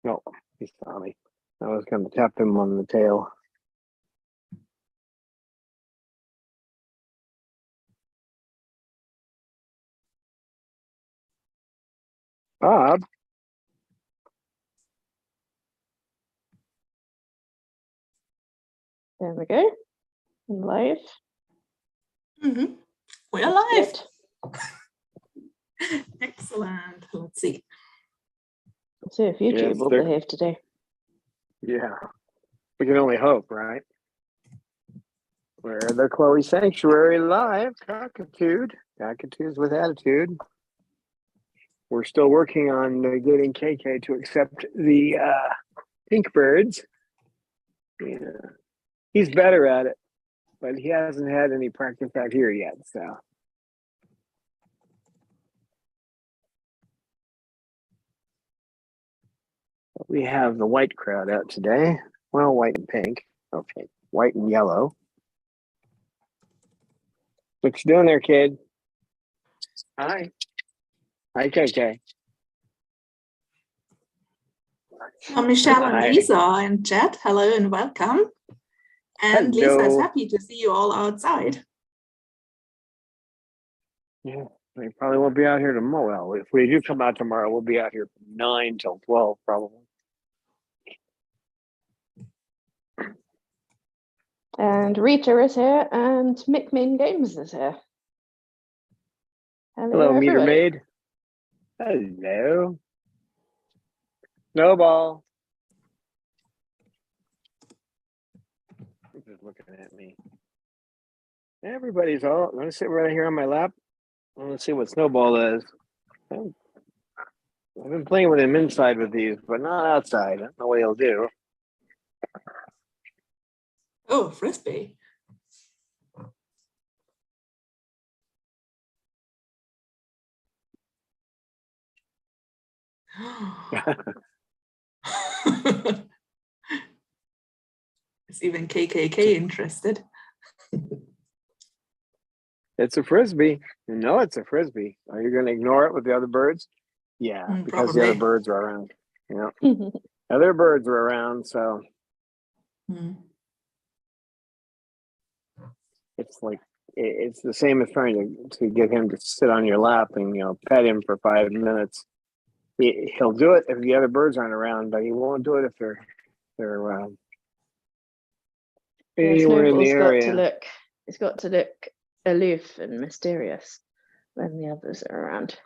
No, he saw me. I was going to tap him on the tail. Bob. There we go. I'm live. We're live. Excellent. Let's see. So if YouTube Yes, will they're- behave today. Yeah. We can only hope, right? We're the Chloe Sanctuary live, Cockatude. Cockatoos with attitude. We're still working on getting KayKay to accept the pink birds. Yeah. He's better at it, but he hasn't had any practice out here yet, so. We have the white crowd out today. Well, white and pink. Okay, white and yellow. What you doing there, kid? Hi. Hi, KayKay. Michelle and Hi. Lisa are in chat. Hello and welcome. And Lisa is Hello. happy to see you all outside. Yeah, we probably won't be out here tomorrow. Well, if we do come out tomorrow, we'll be out here from 9 till 12, probably. And Rita is here and Mick Main Games is here. Hello, Meter everybody. Maid. Hello. Snowball. He's just looking at me. Everybody's all. I'm gonna sit right here on my lap. I want to see what Snowball does. I've been playing with him inside with these, but not outside. I don't know what he'll do. Oh, frisbee. Is even KayKay interested? It's a frisbee. You know it's a frisbee. Are you going to ignore it with the other birds? Yeah, because the other Probably. birds are around. You know, other birds are around, so it's like it's the same as trying to get him to sit on your lap and pet him for 5 minutes. He'll do it if the other birds aren't around, but he won't do it if they're around. Anywhere in the area. It's got to look aloof and mysterious when the others are around.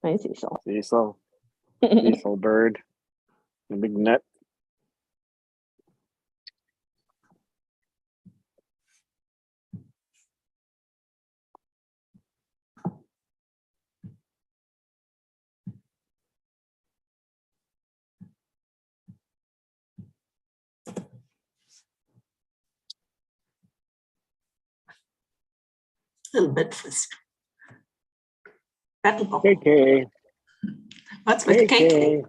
Hi, Cecil. Cecil bird. The big nut. A little bit frisbee. Battle ball. KayKay. What's with KayKay?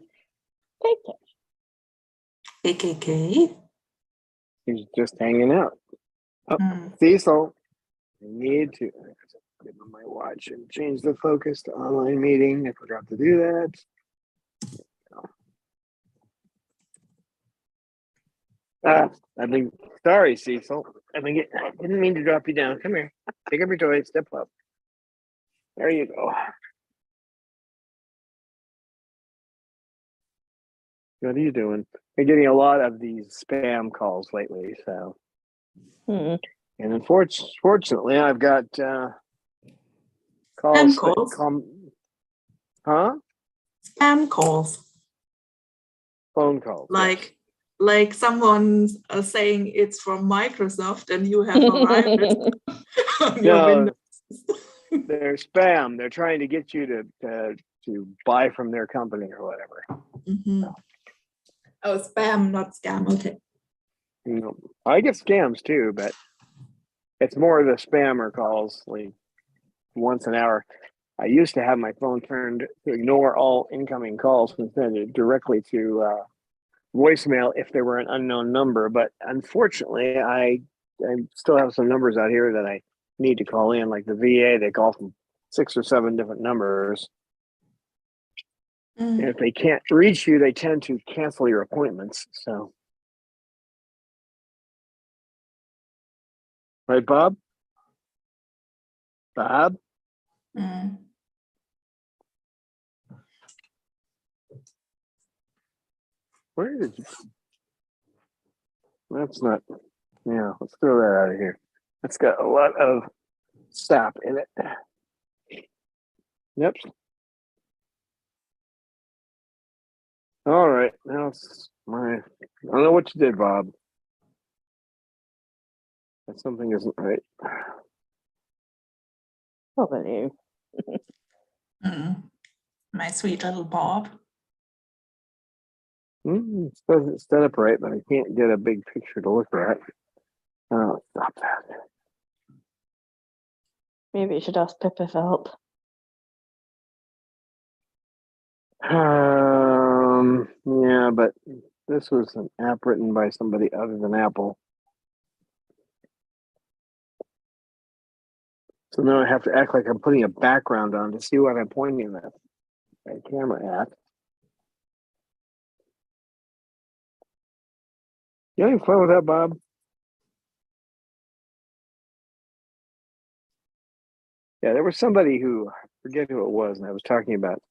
KayKay. He's just hanging out. Oh, Cecil. I need to get on my watch and change the focus to online meeting. I forgot to do that. Sorry, Cecil. I didn't mean to drop you down. Come here. Pick up your toy. Step up. There you go. What are you doing? I'm getting a lot of these spam calls lately, so. And unfortunately, I've got calls. Spam calls. Spam calls. Phone calls. Like someone's saying it's from Microsoft and you have arrived on your Windows. They're spam. They're trying to get you to buy from their company or whatever. Oh, spam, not scam. Okay. I get scams too, but it's more the spammer calls like once an hour. I used to have my phone turned to ignore all incoming calls and send it directly to voicemail if there were an unknown number. But unfortunately, I still have some numbers out here that I need to call in, like the VA, they call from 6 or 7 different numbers. And if they can't reach you, they tend to cancel your appointments. So, right, Bob? Bob? Where did you? That's not. Yeah, let's throw that out of here. That's got a lot of sap in it. Yep. All right. Now it's my. I don't know what you did, Bob. That something isn't right. Probably. My sweet little Bob. It doesn't set up right, but I can't get a big picture to look at. Oh, stop that. Maybe you should ask Pippa for help. Yeah, but this was an app written by somebody other than Apple. So now I have to act like I'm putting a background on to see what I'm pointing at. That camera at. You having fun with that, Bob? Yeah, there was somebody who, I forget who it was, and I was talking about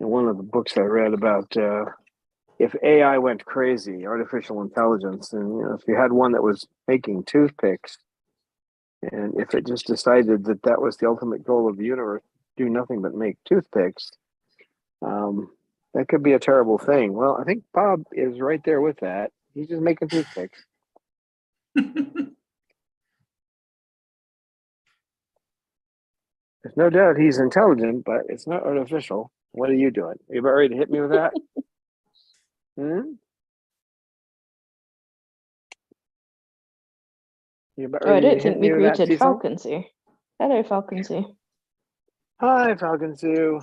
in one of the books I read about if AI went crazy, artificial intelligence, and if you had one that was making toothpicks, and if it just decided that that was the ultimate goal of the universe, do nothing but make toothpicks, that could be a terrible thing. Well, I think Bob is right there with that. He's just making toothpicks. There's no doubt he's intelligent, but it's not artificial. What are you doing? Are you about ready to hit me with that? You about Oh, I ready to don't hit think me we with that, greeted Cecil? Falconsoo. Hello, Falconsoo. Hi, Falconsoo.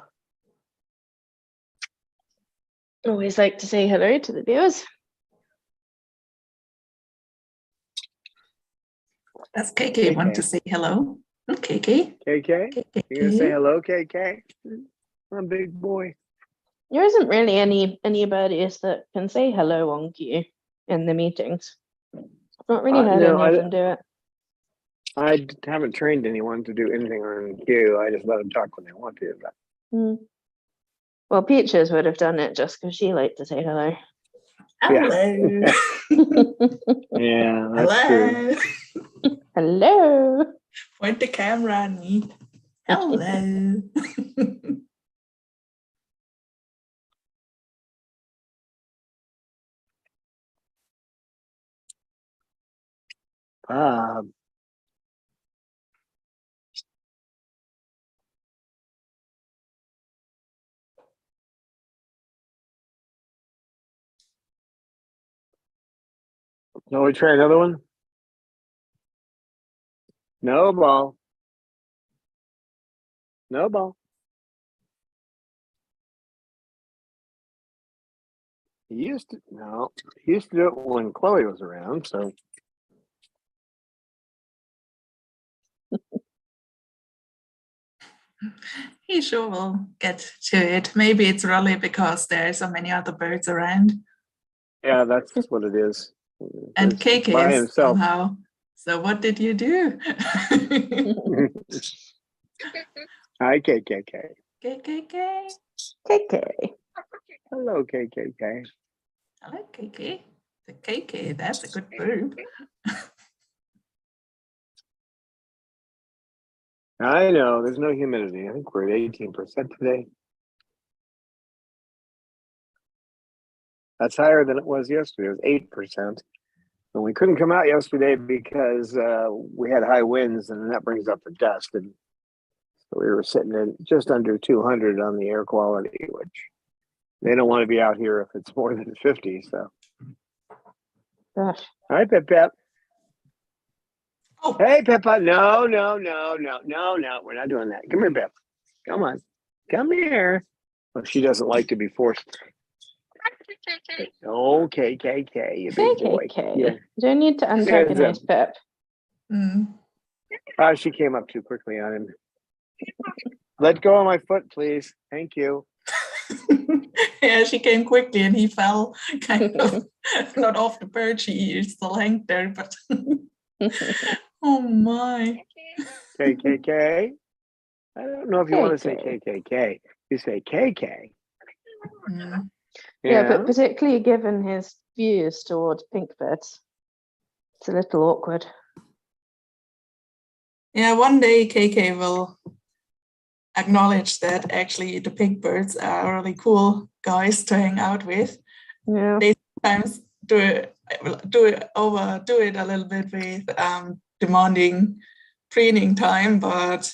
Always like to say hello to the viewers. Does KayKay want to say hello? KayKay? KayKay? You gonna say hello, KayKay? I'm a big boy. There isn't really any birdies that can say hello on cue in the meetings. I've not really heard No, any of them do it. I haven't trained anyone to do anything on cue. I just let them talk when they want to. But... Well, Peaches would have done it just because she liked to say hello. Hello. Yeah, that's true. Hello. Point the camera at me. Hello. Bob. No, we try another one? No ball. No ball. He used to do it when Chloe was around, so He sure will get to it. Maybe it's really because there are so many other birds around. yeah, that's what it is. And It's KayKay by is himself. somehow. So what did you do? Hi, KKK. KayKay. KayKay. Hello, KKK. Hello, KayKay. The KayKay, that's a good bird. I know there's no humidity. I think we're at 18% today. That's higher than it was yesterday. It was 8%. And we couldn't come out yesterday because we had high winds, and that brings up the dust. And so we were sitting at just under 200 on the air quality, which they don't want to be out here if it's more than 50. So, Gosh. all right, Pip Pip. Oh. Hey, Pippa. No. We're not doing that. Come here, Pip. Come on. Come here. Well, she doesn't like to be forced. Oh, KKK, you big boy. KayKay. Yeah. You don't need to antagonize Pip. She came up too quickly on him. Let go of my foot, please. Thank you. Yeah, she came quickly and he fell kind of not off the perch. He still hanged there, but oh my. KKK. I don't know if you want to say KayKay. KKK. You say KK. Mm. Yeah, but particularly given his views towards pink birds, it's a little awkward. Yeah, one day KK will acknowledge that actually the pink birds are really cool guys to hang out with. Yeah. They sometimes do it a little bit with demanding preening time, but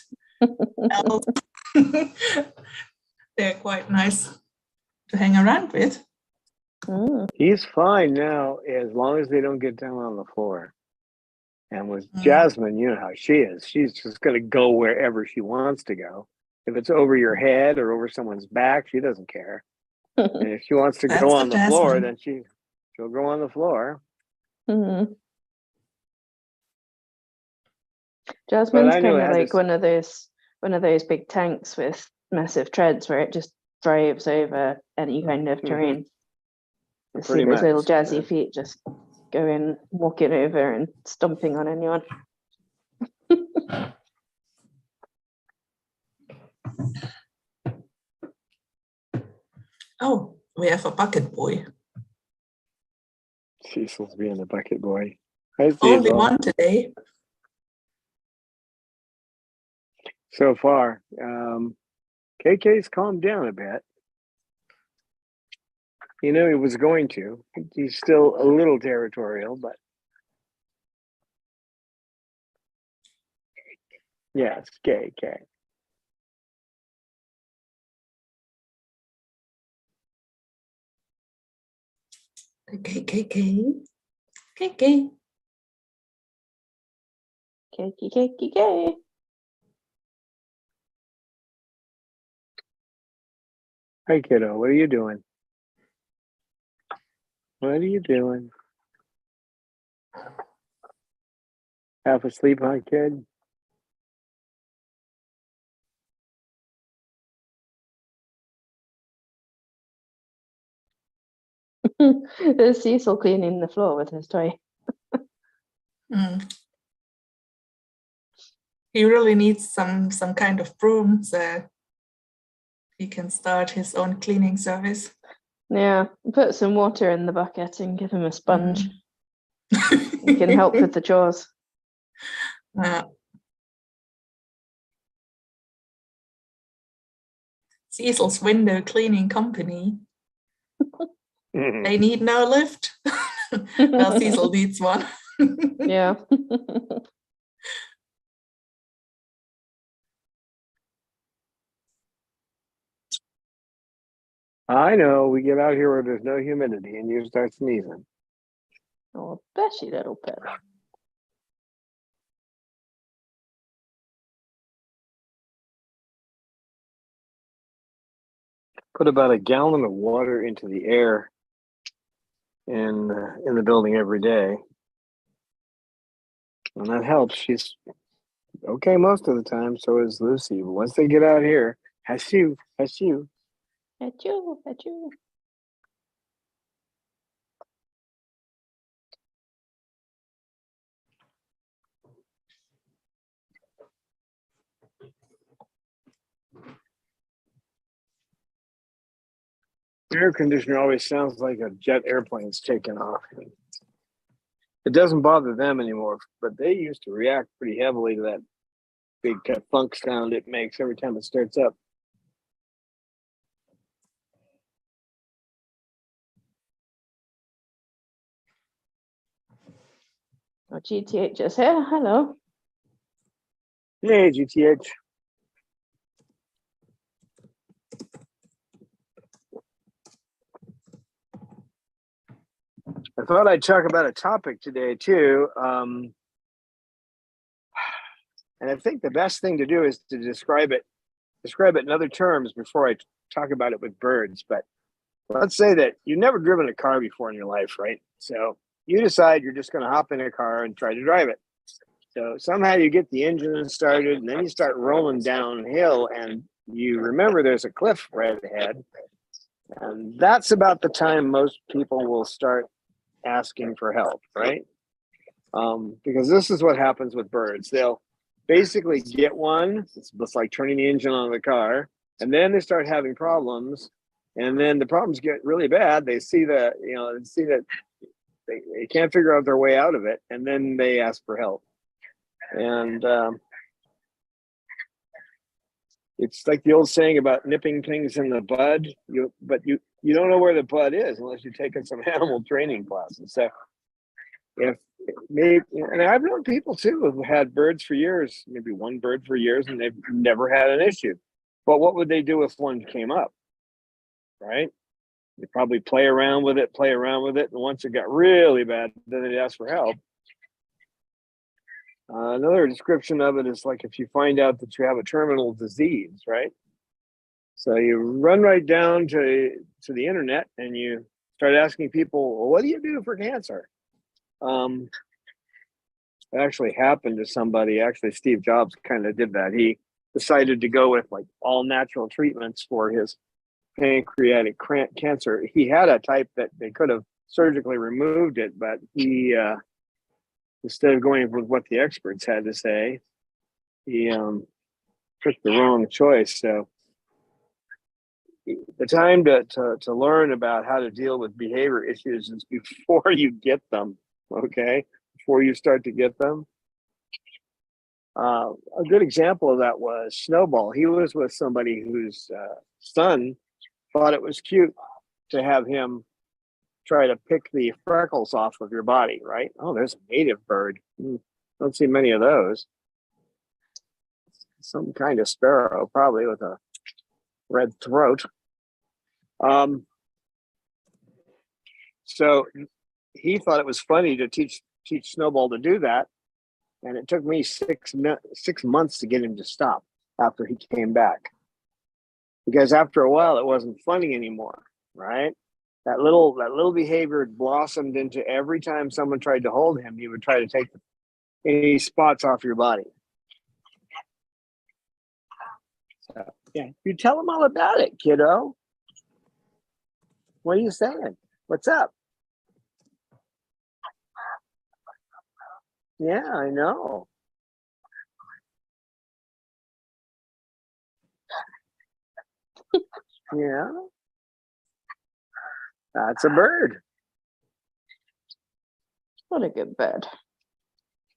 else they're quite nice to hang around with. Mm. He's fine now as long as they don't get down on the floor. And with Mm. Jasmine, you know how she is. She's just going to go wherever she wants to go. If it's over your head or over someone's back, she doesn't care. And if she wants to That's go the on the floor, Jasmine. then she'll go on the floor. Mm. But Jasmine's I knew kind it of had like this. one of those big tanks with massive treads where it just drives over any kind of terrain. You see Pretty those little much, jazzy yeah. feet just going, walking over and stomping on anyone. Oh, we have a bucket boy. Cecil's being a bucket boy. Hi, Only Cecil. one today. So far, KK's calmed down a bit. You know, he was going to. He's still a little territorial, but yes, KK. KKK. KK. KKK. Hi, kiddo. What are you doing? What are you doing? Half asleep, huh, kid? There's Cecil cleaning the floor with his toy. Mm. He really needs some kind of broom so he can start his own cleaning service. Yeah, put some water in the bucket and give him a sponge. Mm. He can help with the chores. Cecil's window cleaning company. They need no lift. Well, Cecil needs one. Yeah. I know. We get out here where there's no humidity and you start sneezing. Oh, bless you, little pet. Put about a gallon of water into the air in the building every day, and that helps. She's okay most of the time. So is Lucy. But once they get out here, Hashu. Achoo. Air conditioner always sounds like a jet airplane's taking off. It doesn't bother them anymore, but they used to react pretty heavily to that big funk sound it makes every time it starts up. Oh, GTH is here. Hello. Hey, GTH. I thought I'd talk about a topic today too. And I think the best thing to do is to describe it in other terms before I talk about it with birds. But let's say that you've never driven a car before in your life, right? So you decide you're just going to hop in a car and try to drive it. So somehow you get the engine started, and then you start rolling downhill, and you remember there's a cliff right ahead. And that's about the time most people will start asking for help, right? Because this is what happens with birds. They'll basically get one, it's like turning the engine on the car, and then they start having problems. And then the problems get really bad. They see that, they can't figure out their way out of it. And then they ask for help. And it's like the old saying about nipping things in the bud. But you don't know where the bud is unless you've taken some animal training classes. So if maybe, and I've known people too who've had birds for years, maybe one bird for years, and they've never had an issue. But what would they do if one came up? Right? They probably play around with it, and once it got really bad, then they'd ask for help. Another description of it is like if you find out that you have a terminal disease, right? So you run right down to the internet and you start asking people, well, what do you do for cancer? It actually happened to somebody. Actually, Steve Jobs kind of did that. He decided to go with like all natural treatments for his pancreatic cancer. He had a type that they could have surgically removed it, but he instead of going with what the experts had to say, he took the wrong choice. So the time to learn about how to deal with behavior issues is before you get them, okay? Before you start to get them. A good example of that was Snowball. He was with somebody whose son thought it was cute to have him try to pick the freckles off of your body, right? Oh, there's a native bird. Don't see many of those. Some kind of sparrow, probably with a red throat. So he thought it was funny to teach Snowball to do that. And it took me 6 months to get him to stop after he came back. Because after a while, it wasn't funny anymore, right? That little behavior blossomed into every time someone tried to hold him, he would try to take any spots off your body. So, yeah, you tell him all about it, kiddo. What are you saying? What's up? Yeah, I know. Yeah. That's a bird. What a good bird.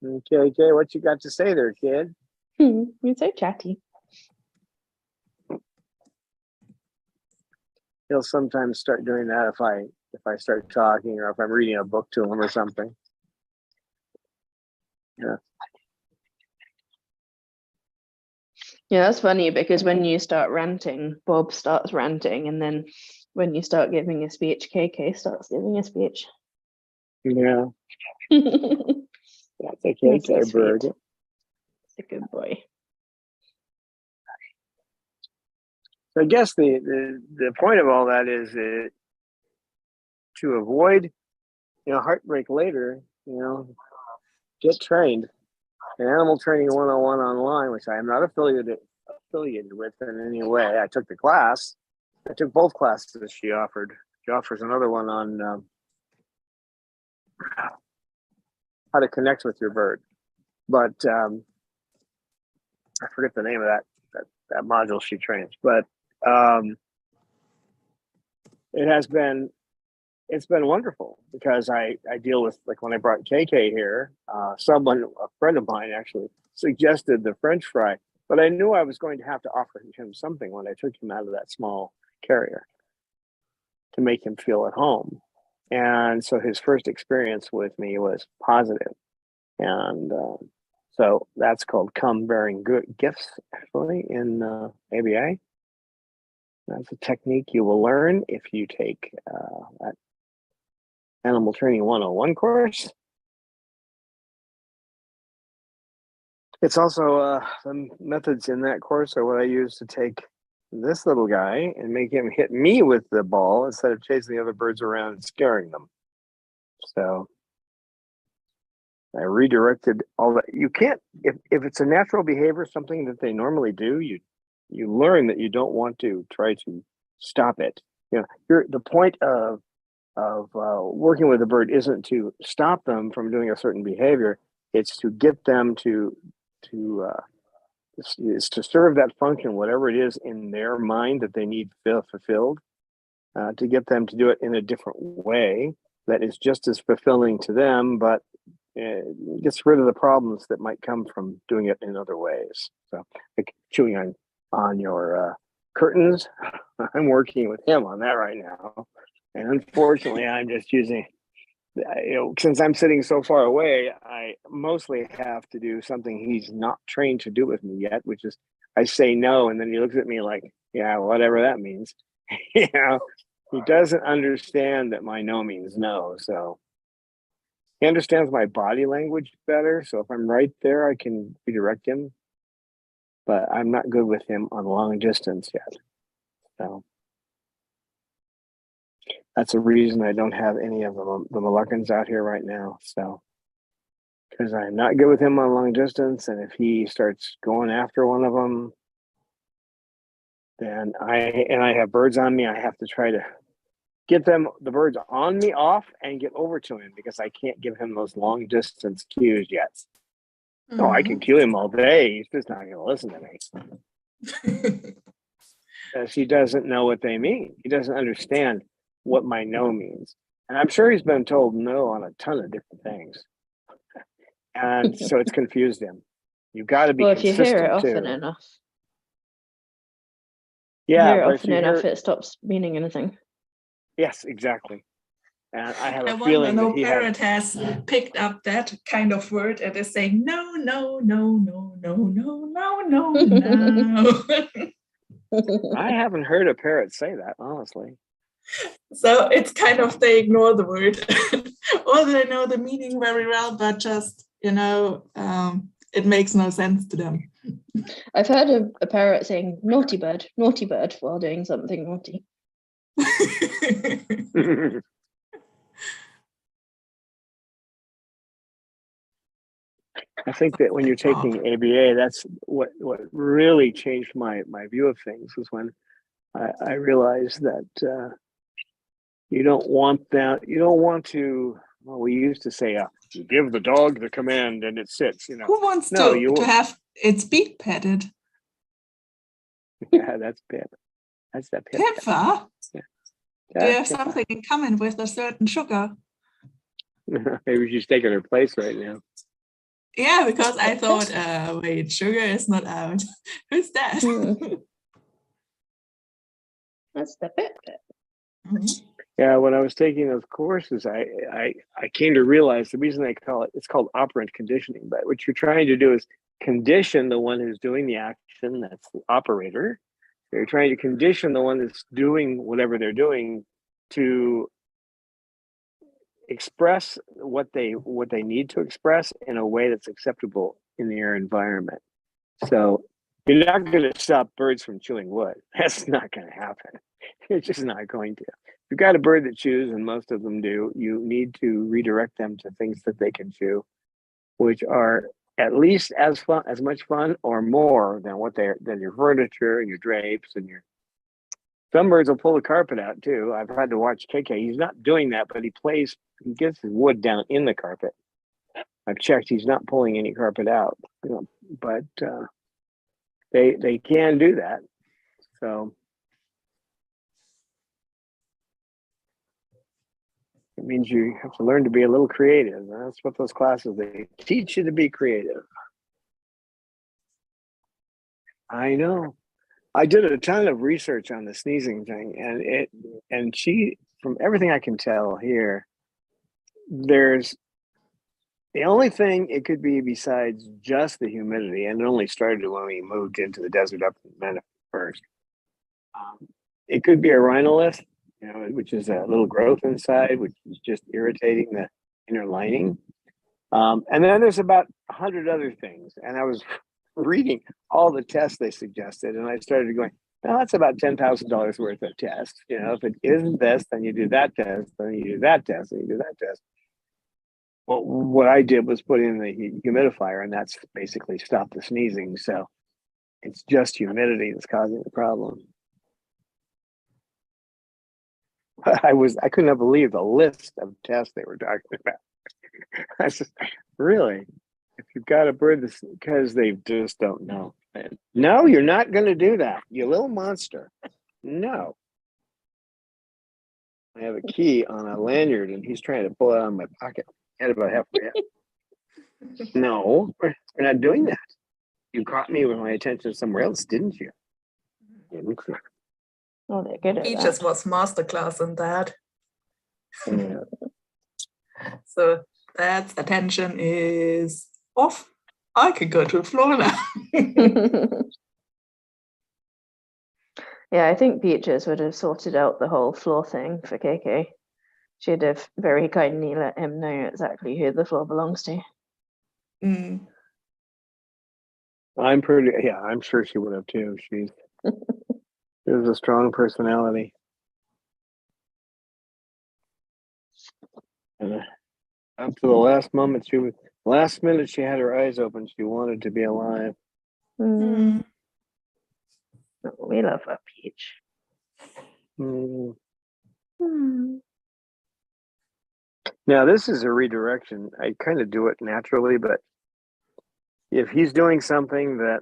KayKay, what you got to say there, kid? You're so chatty. He'll sometimes start doing that if I start talking or if I'm reading a book to him or something. Yeah. Yeah, that's funny because when you start ranting, Bob starts ranting, and then when you start giving a speech, KayKay starts giving a speech. Yeah. That's a That's so KayKay bird. sweet. It's a good boy. So I guess the point of all that is to avoid, heartbreak later, get trained. And Animal Training 101 online, which I am not affiliated with in any way. I took the class. I took both classes she offered. She offers another one on how to connect with your bird. But I forget the name of that module she trains. But it's been wonderful because I deal with, like when I brought KayKay here, a friend of mine actually suggested the French fry, but I knew I was going to have to offer him something when I took him out of that small carrier to make him feel at home. And so his first experience with me was positive. And so that's called Come Bearing Good Gifts, actually, in ABA. That's a technique you will learn if you take that Animal Training 101 course. It's also the methods in that course are what I use to take this little guy and make him hit me with the ball instead of chasing the other birds around and scaring them. So I redirected all that. You can't, if it's a natural behavior, something that they normally do, you learn that you don't want to try to stop it. You know, the point of working with a bird isn't to stop them from doing a certain behavior. It's to get them is to serve that function, whatever it is in their mind that they need fulfilled, to get them to do it in a different way that is just as fulfilling to them, but gets rid of the problems that might come from doing it in other ways. So, like chewing on your curtains, I'm working with him on that right now, and unfortunately, I'm just using. Since I'm sitting so far away, I mostly have to do something he's not trained to do with me yet, which is I say no, and then he looks at me like, yeah, whatever that means. You know, he doesn't understand that my no means no. So he understands my body language better. So if I'm right there, I can redirect him. But I'm not good with him on long distance yet. So that's a reason I don't have any of the Moluccans out here right now. So, because I'm not good with him on long distance, and if he starts going after one of them, then I have birds on me. I have to try to get the birds on me off and get over to him because I can't give him those long distance cues yet. Mm-hmm. No, I can cue him all day. He's just not going to listen to me. Because he doesn't know what they mean. He doesn't understand what my no means. And I'm sure he's been told no on a ton of different things. And so it's confused him. You've got to be consistent. Well, if you hear it often enough. Yeah, hear it often enough, it stops meaning anything. Yes, exactly. And I have a feeling that Parrot has picked up that kind of word and is saying no, no, no, no, no, no, no, no, no. I haven't heard a parrot say that, honestly. So it's kind of they ignore the word, or they know the meaning very well, but just it makes no sense to them. I've heard of a parrot saying naughty bird while doing something naughty. I think that when you're taking ABA, that's what really changed my view of things was when I realized that you don't want to, well, we used to say, you give the dog the command and it sits, Who wants to have its beak petted? Yeah, that's Pip. That's that Pip. Pippa? Yeah. Do you have something in common with a certain sugar? Maybe she's taking her place right now. Yeah, because I thought, wait, sugar is not out. Who's that? That's the Pip. Mm-hmm. Yeah, when I was taking those courses, I came to realize the reason it's called operant conditioning. But what you're trying to do is condition the one who's doing the action, that's the operator. You're trying to condition the one that's doing whatever they're doing to express what they need to express in a way that's acceptable in their environment. So you're not going to stop birds from chewing wood. That's not going to happen. It's just not going to. If you've got a bird that chews, and most of them do, you need to redirect them to things that they can chew, which are at least as much fun or more than your furniture and your drapes and your. Some birds will pull the carpet out too. I've had to watch KayKay. He's not doing that, but he gets his wood down in the carpet. I've checked; he's not pulling any carpet out. But they can do that. So it means you have to learn to be a little creative. That's what those classes, they teach you to be creative. I know. I did a ton of research on the sneezing thing, and she, from everything I can tell here, there's the only thing it could be besides just the humidity, and it only started when we moved into the desert up in Menifee first. It could be a rhinolith, which is a little growth inside, which is just irritating the inner lining. And then there's about 100 other things, and I was reading all the tests they suggested, and I started going, well, that's about $10,000 worth of tests. If it isn't this, then you do that test, then you do that test, and you do that test. Well, what I did was put in the humidifier, and that's basically stopped the sneezing. So it's just humidity that's causing the problem. I could not believe the list of tests they were talking about. I said, really? If you've got a bird that's because they just don't know. No, you're not going to do that, you little monster. No. I have a key on a lanyard, and he's trying to pull it out of my pocket. Had about halfway up. No, we're not doing that. You caught me with my attention somewhere else, didn't you? Oh, they're good at He that. just was masterclass in that. Yeah. So that's attention is off. I could go to the floor now. Yeah, I think Peaches would have sorted out the whole floor thing for KayKay. She'd have very kindly let him know exactly who the floor belongs to. Mm. I'm sure she would have too. She has a strong personality. And up to the last minute she had her eyes open. She wanted to be alive. Mm. Oh, we love our Peach. Mm. Mm. Now this is a redirection. I kind of do it naturally, but if he's doing something that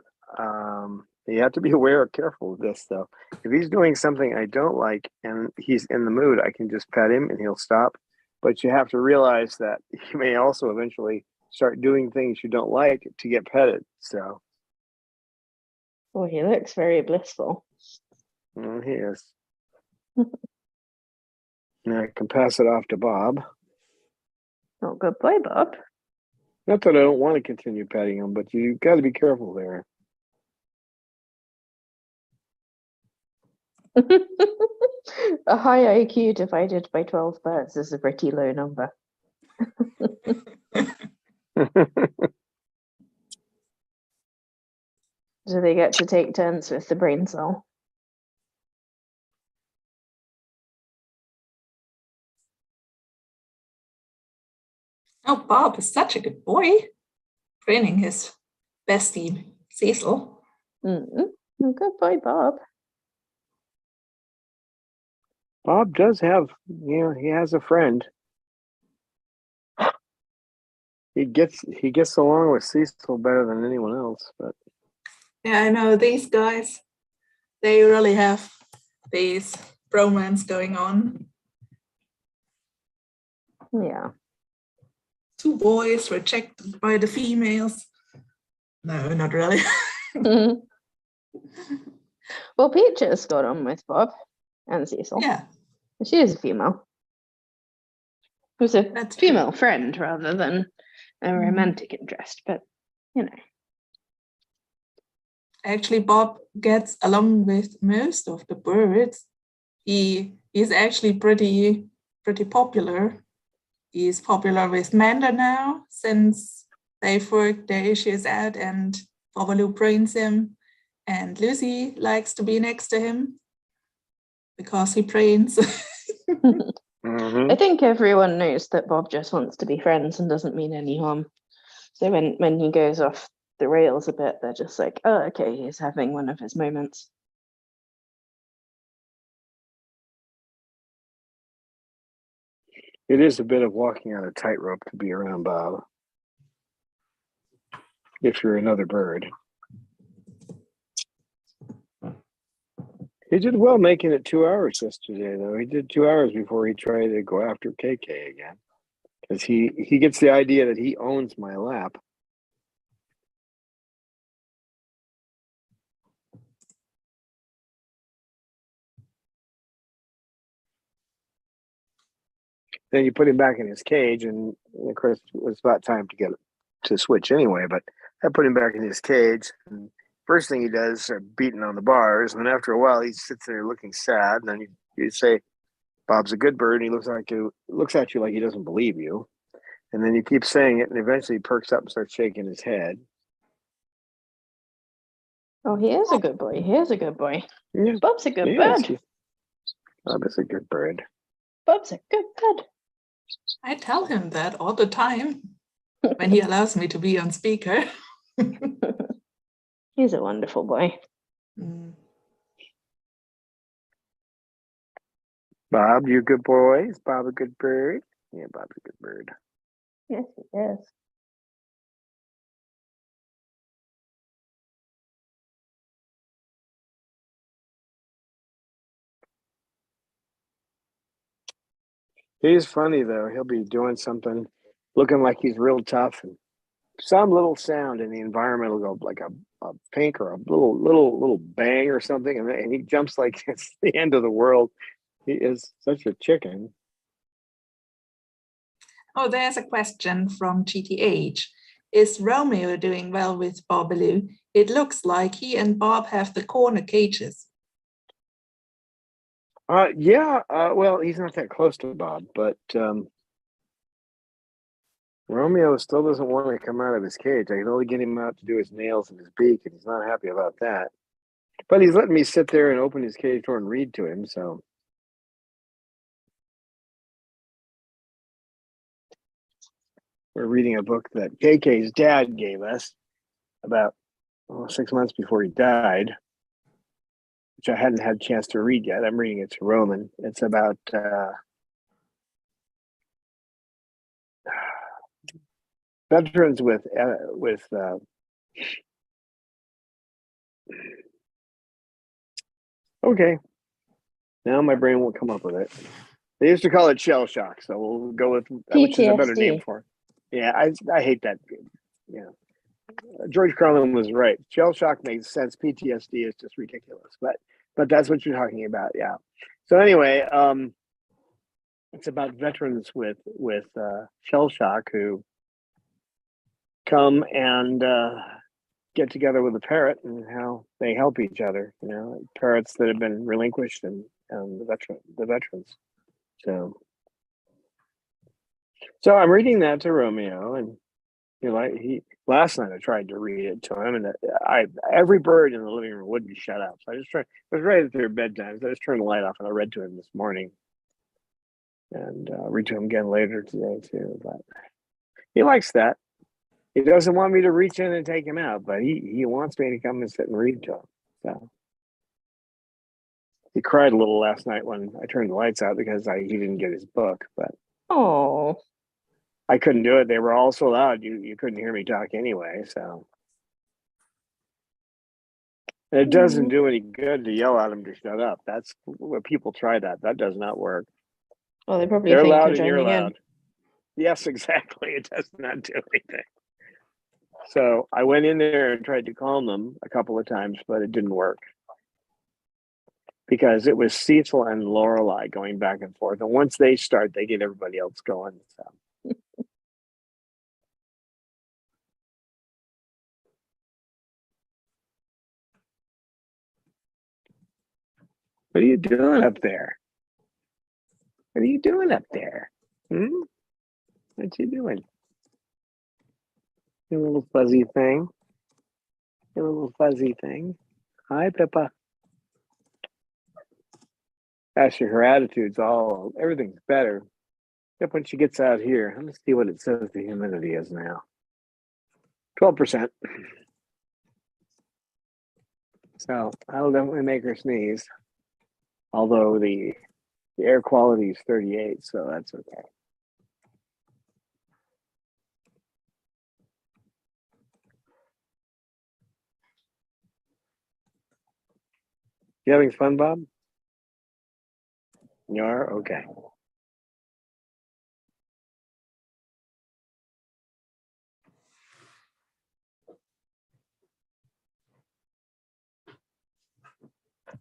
you have to be careful with this stuff. If he's doing something I don't like and he's in the mood, I can just pet him and he'll stop. But you have to realize that he may also eventually start doing things you don't like to get petted. So Oh, he looks very blissful. he is. Now I can pass it off to Bob. Oh, good boy, Bob. Not that I don't want to continue petting him, but you got to be careful there. A high IQ divided by 12 birds is a pretty low number. Do they get to take turns with the brain cell? Oh, Bob is such a good boy. Training his bestie, Cecil. Good boy, Bob. Bob does have, he has a friend. He gets along with Cecil better than anyone else, but Yeah, I know these guys. They really have these bromance going on. Yeah. Two boys rejected by the females. No, not really. Well, Peaches got on with Bob and Cecil. Yeah, She is a female. Who's a that's female friend rather than a romantic interest, but you know. Actually, Bob gets along with most of the birds. He is actually pretty popular. He's popular with Manda now since they've worked their issues out and Babalu brains him, and Lucy likes to be next to him because he brains. I think everyone knows that Bob just wants to be friends and doesn't mean any harm. So when he goes off the rails a bit, they're just like, oh, okay, he's having one of his moments. it is a bit of walking on a tightrope to be around Bob. If you're another bird. He did well making it 2 hours yesterday, though. He did 2 hours before he tried to go after KayKay again. Because he gets the idea that he owns my lap. Then you put him back in his cage, and of course it was about time to get to switch anyway, but I put him back in his cage, and first thing he does is start beating on the bars, and then after a while he sits there looking sad, and then you say, Bob's a good bird, and he looks at you like he doesn't believe you. And then you keep saying it, and eventually he perks up and starts shaking his head. Oh, he is a good boy. He is a good boy. Yeah. Bob's a good Yes, bird. Bob is a good bird. Bob's a good bird. I tell him that all the time when he allows me to be on speaker. He's a wonderful boy. Mm. Bob, you a good boy? Is Bob a good bird? Yeah, Bob's a good bird. Yes, he is. He's funny though. He'll be doing something, looking like he's real tough, and some little sound in the environment will go like a pink or a little bang or something, and he jumps like it's the end of the world. He is such a chicken. Oh, there's a question from GTH. Is Romeo doing well with Bobbaloo? It looks like he and Bob have the corner cages. Yeah. Well, he's not that close to Bob, but Romeo still doesn't want to come out of his cage. I can only get him out to do his nails and his beak, and he's not happy about that. But he's letting me sit there and open his cage door and read to him. So we're reading a book that KayKay's dad gave us about 6 months before he died, which I hadn't had a chance to read yet. I'm reading it to Roman. It's about veterans with okay. Now my brain won't come up with it. They used to call it shell shock, so we'll go with which is a better name PTSD. for it. Yeah, I hate that. Yeah, George Carlin was right. Shell shock makes sense. PTSD is just ridiculous, but that's what you're talking about. Yeah. So anyway, it's about veterans with shell shock who come and get together with a parrot and how they help each other. You know, parrots that have been relinquished and the veterans. So I'm reading that to Romeo, and last night I tried to read it to him, and every bird in the living room wouldn't shut up. So I just tried. It was right at their bedtime, so I just turned the light off and I read to him this morning, and read to him again later today too. But he likes that. He doesn't want me to reach in and take him out, but he wants me to come and sit and read to him. So he cried a little last night when I turned the lights out because he didn't get his book, but Oh, I couldn't do it. They were all so loud you couldn't hear me talk anyway. So it doesn't do any good to yell at them to shut up. That's what people try that. That does not work. well, they probably They're think loud you're and you're joining in. loud. Yes, exactly. It does not do anything. So I went in there and tried to calm them a couple of times, but it didn't work because it was Cecil and Lorelei going back and forth. And once they start, they get everybody else going. So. What are you doing up there? What are you doing up there? What you doing? You little fuzzy thing. You little fuzzy thing. Hi, Pippa. Actually, her attitude's everything's better. Except when she gets out here. Let me see what it says the humidity is now. 12%. So that'll definitely make her sneeze. Although the air quality is 38, so that's okay. You having fun, Bob? You are? Okay.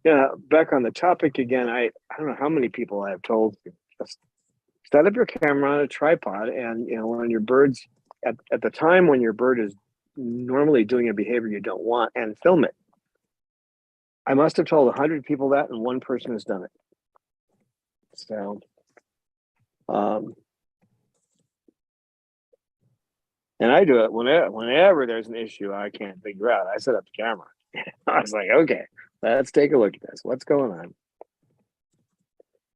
Yeah, back on the topic again, I don't know how many people I have told, just set up your camera on a tripod, and when your bird's at the time when your bird is normally doing a behavior you don't want, and film it. I must have told 100 people that, and one person has done it. So, and I do it whenever there's an issue I can't figure out. I set up the camera. I was like, okay, let's take a look at this. What's going on?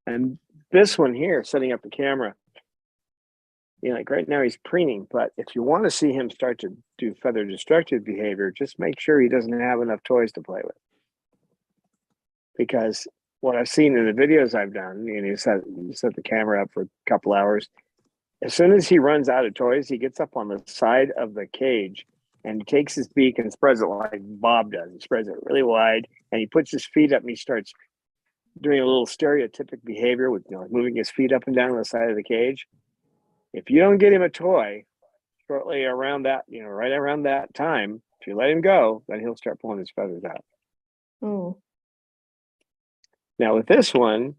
And this one here, setting up the camera, You know, like right now he's preening, but if you want to see him start to do feather destructive behavior, just make sure he doesn't have enough toys to play with. Because what I've seen in the videos I've done, you know, you set the camera up for a couple hours. As soon as he runs out of toys, he gets up on the side of the cage and he takes his beak and spreads it like Bob does. He spreads it really wide and he puts his feet up and he starts doing a little stereotypic behavior with, you know, moving his feet up and down on the side of the cage. If you don't get him a toy shortly around that, you know, right around that time, if you let him go, then he'll start pulling his feathers out. Oh. Now with this one,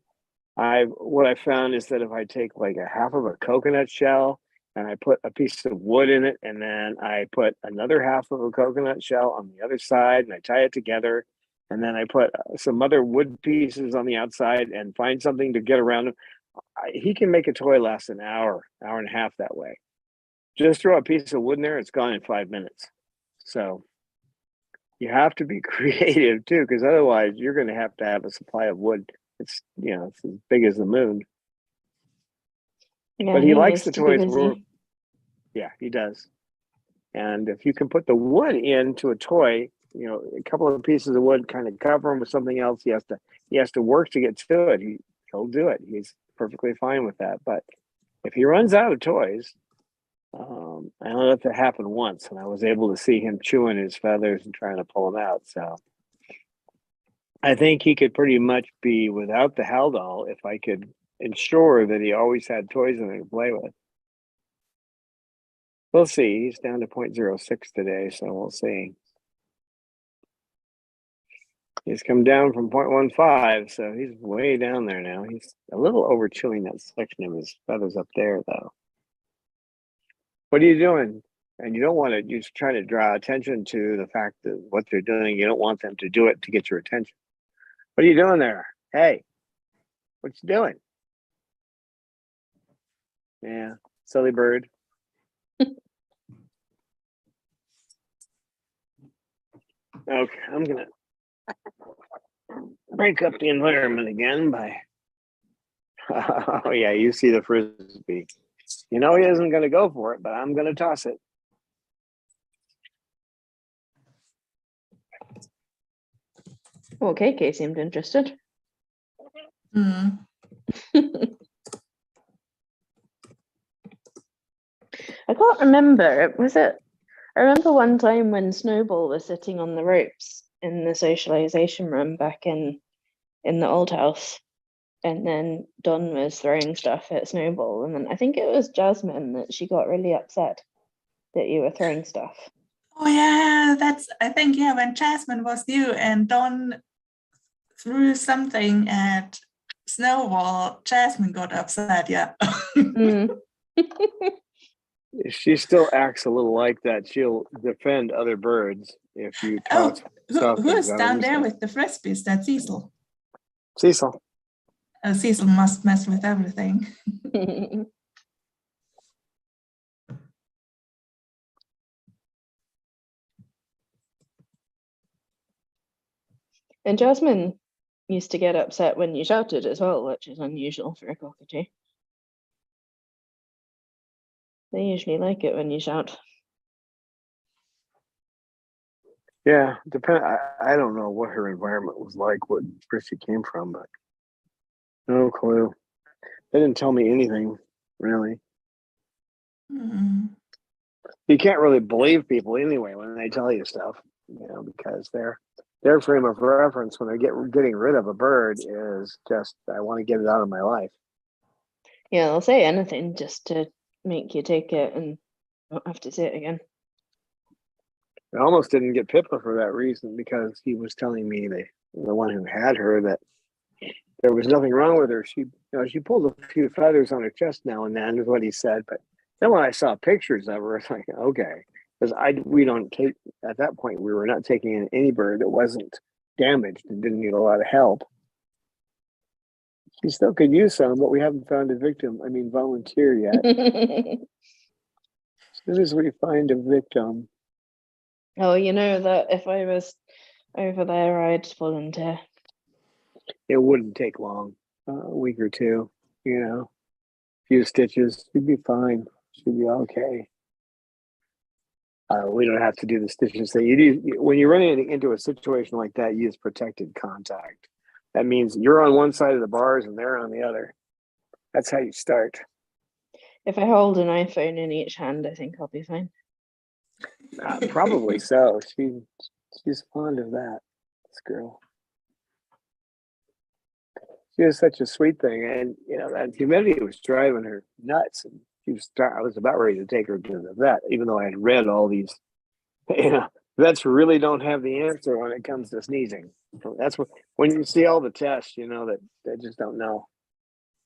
what I found is that if I take like a half of a coconut shell and I put a piece of wood in it, and then I put another half of a coconut shell on the other side, and I tie it together, and then I put some other wood pieces on the outside and find something to get around him, he can make a toy last an hour and a half that way. Just throw a piece of wood in there, it's gone in 5 minutes. So you have to be creative too, because otherwise you're going to have a supply of wood. It's, you know, it's as big as the moon. Yeah, But he likes the needs to be toys. busy. Yeah, he does. And if you can put the wood into a toy, you know, a couple of pieces of wood, kind of cover him with something else. He has to work to get to it. He'll do it. He's perfectly fine with that. But if he runs out of toys, I only let that happen once, and I was able to see him chewing his feathers and trying to pull them out. So I think he could pretty much be without the Haldol if I could ensure that he always had toys in there to play with. We'll see. He's down to 0.06 today, so we'll see. He's come down from 0.15, so he's way down there now. He's a little over chewing that section of his feathers up there, though. What are you doing? And you don't want to, you're trying to draw attention to the fact that what they're doing, you don't want them to do it to get your attention. What are you doing there? Hey, what you doing? Yeah, silly bird. Okay, I'm gonna break up the environment again by, oh yeah, you see the frisbee. You know he isn't gonna go for it, but I'm gonna toss it. Well, KayKay seemed interested. Mm. I can't remember. I remember one time when Snowball was sitting on the ropes in the socialization room back in the old house, and then Don was throwing stuff at Snowball, and then I think it was Jasmine that she got really upset that you were throwing stuff. Oh yeah, I think, yeah, when Jasmine was new and Don threw something at Snowball, Jasmine got upset, yeah. Mm. She still acts a little like that. She'll defend other birds if you toss stuff. Who is down there with the frisbees? That's Cecil. Cecil. Cecil must mess with everything. And Jasmine used to get upset when you shouted as well, which is unusual for a cockatoo. They usually like it when you shout. Yeah, I don't know what her environment was like, what she came from, but no clue. They didn't tell me anything, really. Mm. You can't really believe people anyway when they tell you stuff, you know, because their frame of reference when they're getting rid of a bird is just, I want to get it out of my life. Yeah, they'll say anything just to make you take it and not have to say it again. I almost didn't get Pippa for that reason, because he was telling me, the one who had her, that there was nothing wrong with her. She pulled a few feathers on her chest now and then, is what he said. But then when I saw pictures of her, it's like, okay, because we don't take, at that point we were not taking in any bird that wasn't damaged and didn't need a lot of help. She still could use some, but we haven't found a volunteer yet. As soon as we find a victim. Oh, you know that if I was over there, I'd volunteer. It wouldn't take long, a week or two, a few stitches, you'd be fine. Should be okay. We don't have to do the stitches thing. You do when you're running into a situation like that. You use protected contact. That means you're on one side of the bars and they're on the other. That's how you start. If I hold an iPhone in each hand, I think I'll be fine. Probably so. She's fond of that. This girl. She was such a sweet thing, and that humidity was driving her nuts. And I was about ready to take her to the vet, even though I had read all these. Vets really don't have the answer when it comes to sneezing. That's when you see all the tests, that they just don't know.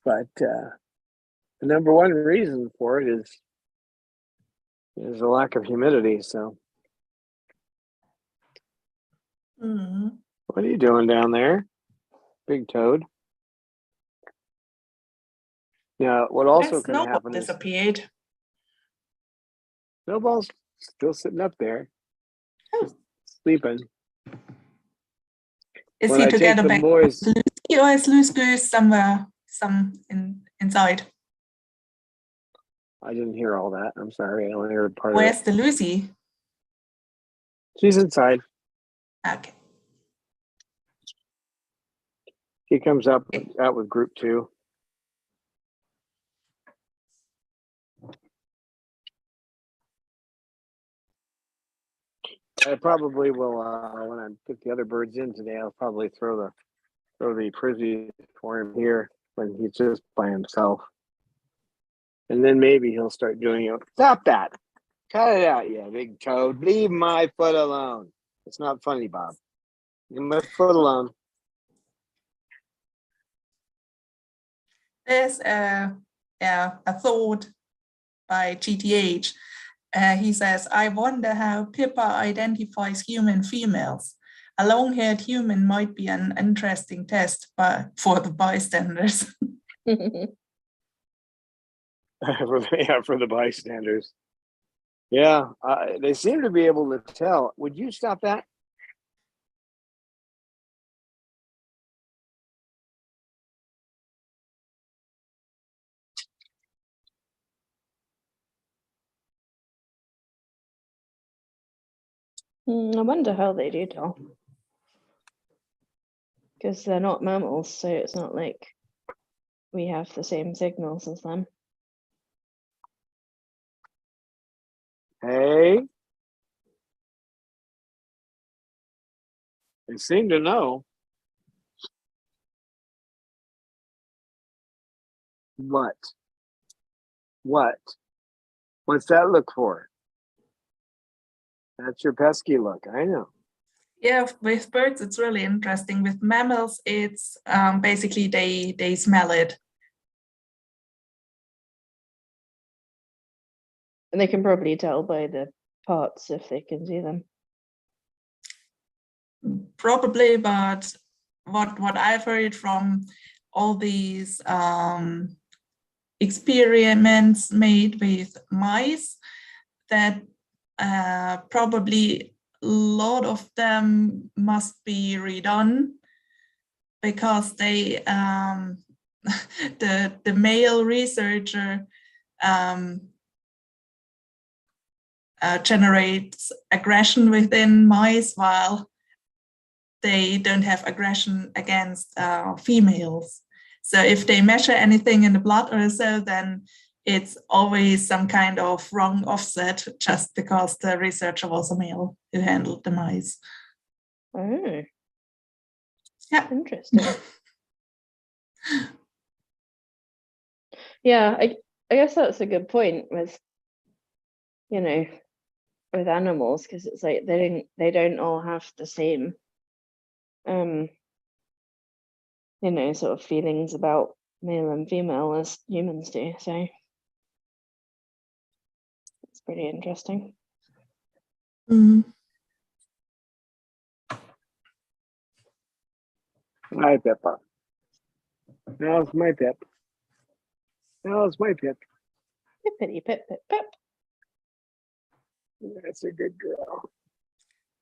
But the number one reason for it is a lack of humidity. So, What are you doing down there, Big Toad? Now, what also can happen disappeared. is Snowball's still sitting up there, sleeping. Is When he I together take the back boys, with Lucy, or is Lucy somewhere, inside? I didn't hear all that. I'm sorry, I only heard part Where's of it. the Lucy? She's inside. Okay. She comes out with group 2. I probably will when I put the other birds in today. I'll probably throw the frisbee for him here when he's just by himself, and then maybe he'll start doing it. Stop that! Cut it out, you big toad! Leave my foot alone. It's not funny, Bob. Leave my foot alone. There's a thought by GTH. He says, I wonder how Pippa identifies human females. A long-haired human might be an interesting test for the bystanders. For the bystanders. Yeah, they seem to be able to tell. Would you stop that? I wonder how they do tell. Because they're not mammals, so it's not like we have the same signals as them. Hey. They seem to know. What? What's that look for? That's your pesky look. I know. Yeah, with birds, it's really interesting. With mammals, it's basically they smell it. And they can probably tell by the parts if they can see them. Probably, but what I've heard from all these experiments made with mice, that probably a lot of them must be redone because they the male researcher generates aggression within mice while they don't have aggression against females. So if they measure anything in the blood or so, then it's always some kind of wrong offset just because the researcher was a male who handled the mice. Oh. Yeah. Interesting. Yeah, I guess that's a good point with, with animals, because it's like they don't all have the same sort of feelings about male and female as humans do. So it's pretty interesting. Hi, Pippa. How's my Pip? How's my Pip? Pippity pip pip pip. That's a good girl.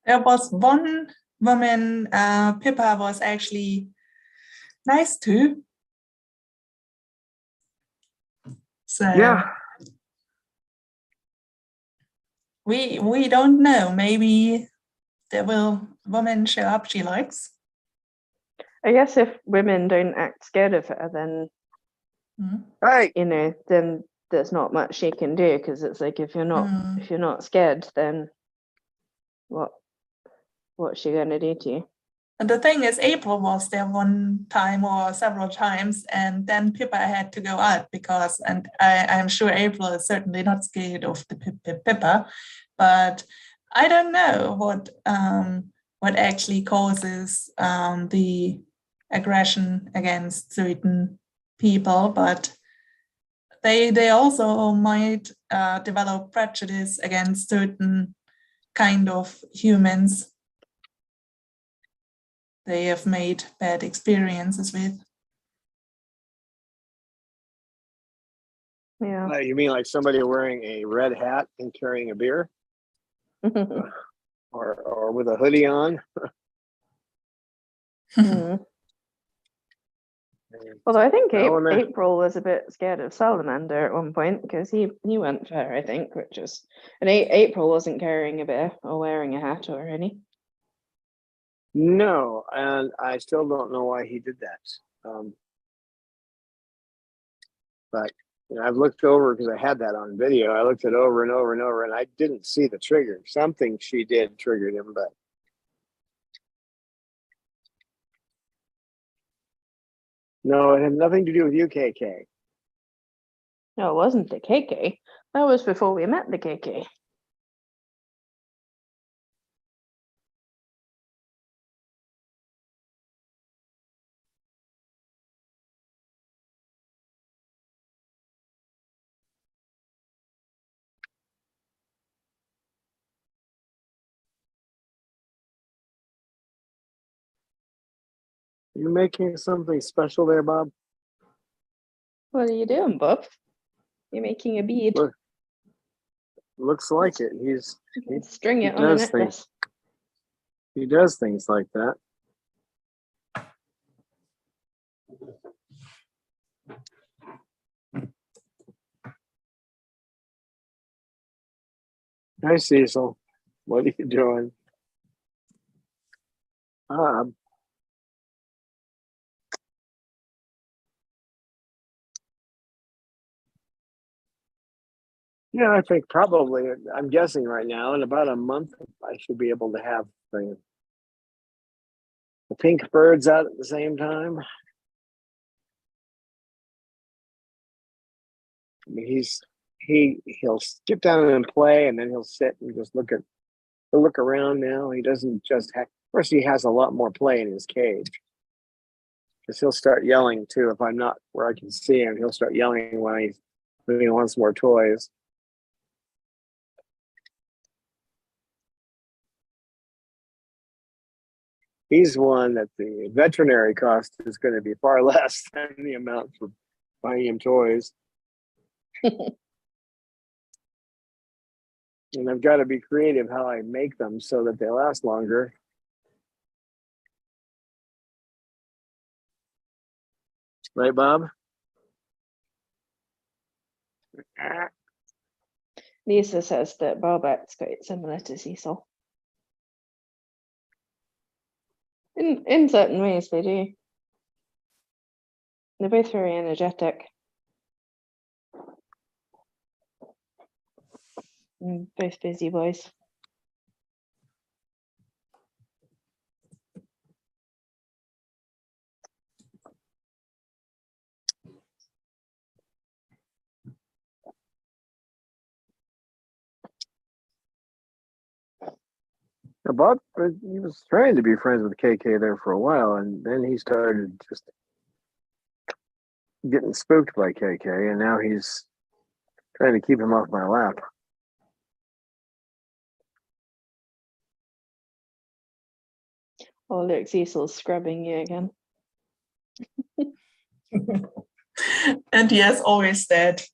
There was one woman Pippa was actually nice to. So Yeah. we don't know. Maybe there will woman show up she likes. I guess if women don't act scared of her, then Hey, you know, then there's not much she can do, because it's like if you're not scared, then what's she gonna do to you? And the thing is, April was there one time or several times, and then Pippa had to go out because, and I'm sure April is certainly not scared of the Pippa, but I don't know what actually causes the aggression against certain people, but they also might develop prejudice against certain kind of humans they have made bad experiences with. Yeah. you mean like somebody wearing a red hat and carrying a beer, or with a hoodie on? Although I think No, no. April was a bit scared of Salamander at one point, because he went for her, I think, and April wasn't carrying a bear or wearing a hat or any. No, and I still don't know why he did that. But you know, I've looked over because I had that on video. I looked it over and over and over, and I didn't see the trigger. Something she did triggered him, but no, it had nothing to do with you, KayKay. No, it wasn't the KayKay. That was before we met the KayKay. You making something special there, Bob? What are you doing, Bob? You're making a bead. Looks like it. String it on a necklace. He does things like that. Hi, Cecil. What are you doing? Yeah, I think probably, I'm guessing right now, in about a month, I should be able to have the pink birds out at the same time. I mean, he'll skip down and play, and then he'll sit and just look around now. He doesn't just have, of course, he has a lot more play in his cage. Because he'll start yelling too. If I'm not where I can see him, he'll start yelling when he wants more toys. He's one that the veterinary cost is going to be far less than the amount for buying him toys. And I've got to be creative how I make them so that they last longer. Right, Bob? Lisa says that Bob acts quite similar to Cecil. In certain ways, they do. They're both very energetic. Both busy boys. Bob, he was trying to be friends with KayKay there for a while, and then he started just getting spooked by KayKay, and now he's trying to keep him off my lap. Oh, look, Cecil's scrubbing you again. And he has always that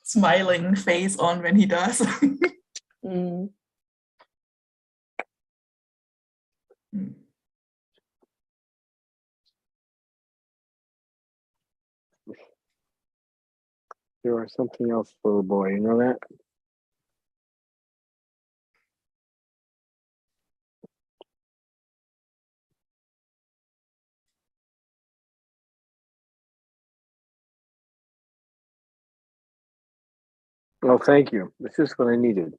smiling face on when he does. There was something else, little boy. You know that? Oh, thank you. This is what I needed.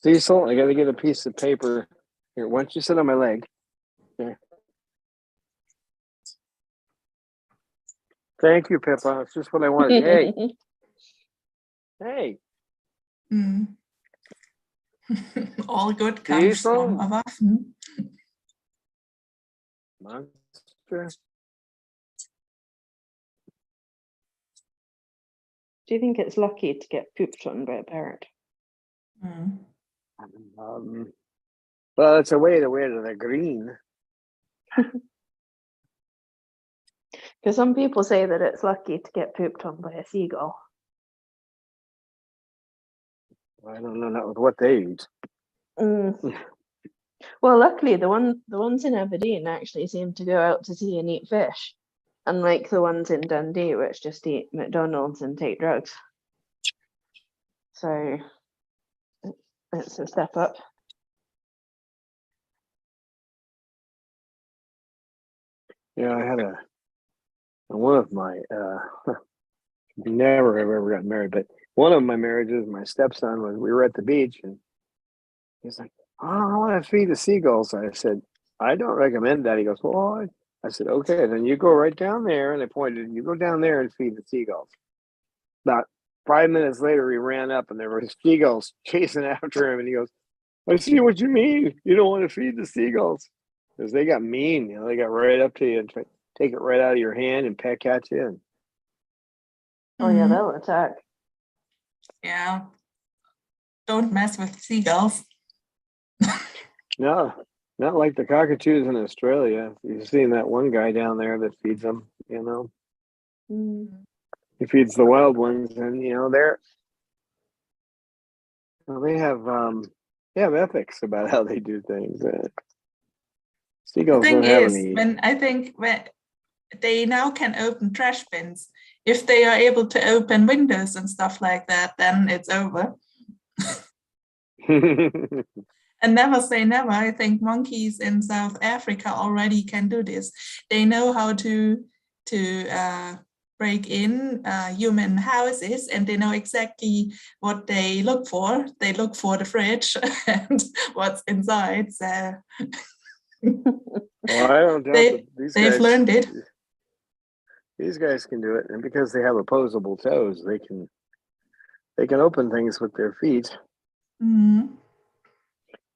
Cecil, I got to get a piece of paper. Here, why don't you sit on my leg? Here. Thank you, Pippa. It's just what I wanted. Hey, hey. Mm. All good comes from a Waffen. Monster. Do you think it's lucky to get pooped on by a parrot? Mm. Well, it's a way to wear the green. Because some people say that it's lucky to get pooped on by a seagull. I don't know, not with what they eat. Well, luckily the ones in Aberdeen actually seem to go out to sea and eat fish, unlike the ones in Dundee, which just eat McDonald's and take drugs. So it's a step up. Yeah, I had one of my never have ever gotten married, but one of my marriages, my stepson was, we were at the beach and he's like, oh, I want to feed the seagulls. I said, I don't recommend that. He goes, well, I said, okay, then you go right down there. And I pointed, you go down there and feed the seagulls. About 5 minutes later, he ran up and there were seagulls chasing after him. And he goes, I see what you mean. You don't want to feed the seagulls. Because they got mean, they got right up to you and take it right out of your hand and peck at you. And oh yeah, they'll attack. Yeah. Don't mess with seagulls. no, not like the cockatoos in Australia. You've seen that one guy down there that feeds them, He feeds the wild ones, and they have ethics about how they do things. Seagulls The thing don't have is, any. when they now can open trash bins, if they are able to open windows and stuff like that, then it's over. And never say never. I think monkeys in South Africa already can do this. They know how to break in human houses, and they know exactly what they look for. They look for the fridge and what's inside. So Well, I don't doubt that they've learned it. These guys can do it, and because they have opposable toes, they can open things with their feet. Mm-hmm.